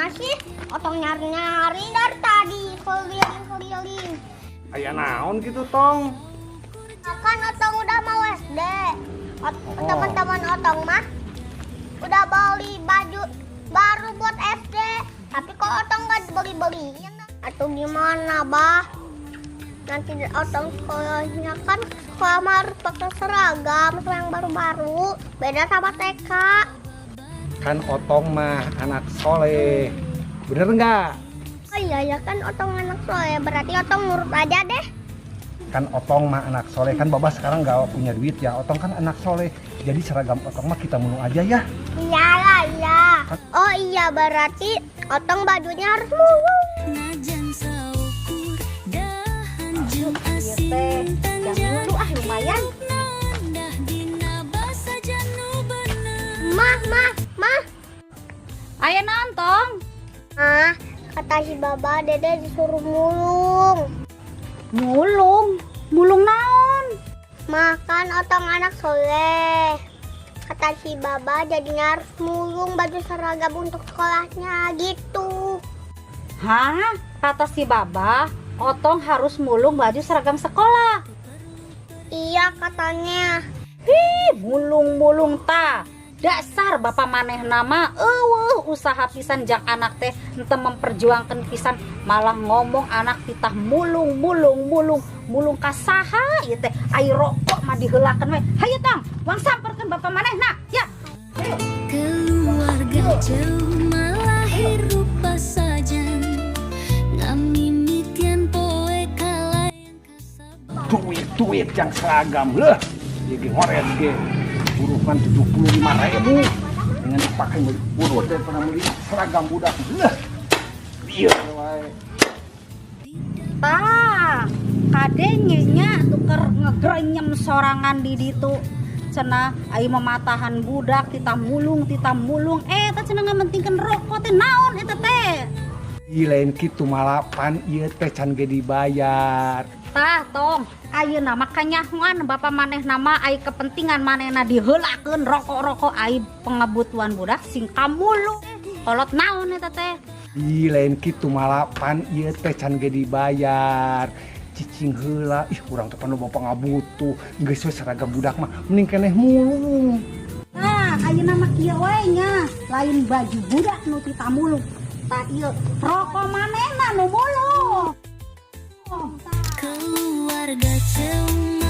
kemana sih? Otong nyari-nyari dari tadi, keliling. Aya naon gitu tong? Kan Otong udah mau SD. Teman-teman Otong mah udah beli baju baru buat SD. Tapi kok Otong gak beli-beliin? Atau gimana, Bah? Nanti Otong sekolahnya kan sekolah harus pakai seragam yang baru-baru. Beda sama TK. Kan Otong mah anak soleh, bener nggak? Oh iya ya kan Otong anak soleh, berarti Otong nurut aja deh. Kan Otong mah anak soleh, kan Baba sekarang nggak punya duit ya. Otong kan anak soleh, jadi seragam Otong mah kita mulung aja ya. Iyalah, iya. Oh iya, berarti Otong bajunya harus mulung. Jangan dulu lumayan. Mah. Ayo nonton. Kata si Baba, Dede disuruh mulung. Mulung naon? Makan Otong anak soleh. Kata si Baba jadinya harus mulung baju seragam untuk sekolahnya gitu. Hah? Kata si Baba, Otong harus mulung baju seragam sekolah. Iya katanya. Mulung ta. Dasar bapak maneh nama usaha pisan jak anak teh ente memperjuangkan pisan malah ngomong anak titah mulung kasaha ieu teh ai rokok mah diheulakeun we. Hayu tong, wang samperkeun bapak maneh nah. Ya. Ayo. Keluarga jauh malah hirup pasajan ngamimitian poe kalayan kasabar Duit yang seragam lah, jadi ngoret ge. Burukan 75.000 dengan dipakai buruh daripada beli seragam budak lah. Iya wae. Tah, kadenge nya tuker ngegrenyem sorangan di ditu. Cenah ai mematahan budak kita mulung eta cenah ngamentingkeun rokok teh naon eta teh. Lain kitu malapan ieu teh can ge dibayar. Tah tong ayeuna mah kanyahoan bapak maneh nama ai kepentingan manehna diheulakeun rokok-rokok ai pengabutuhan budak sing kamulung. Kolot naon eta teh? Lain kitu malapan ieu teh can ge dibayar. Cicing heula urang teh panu bapak ngabutuh geus we seragam budak mah mending keneh mulung. Nah ayeuna mah kieu wae nya lain baju budak nu tita mulung. Tah ieu rokok manehna nu mulung. keluarga jauh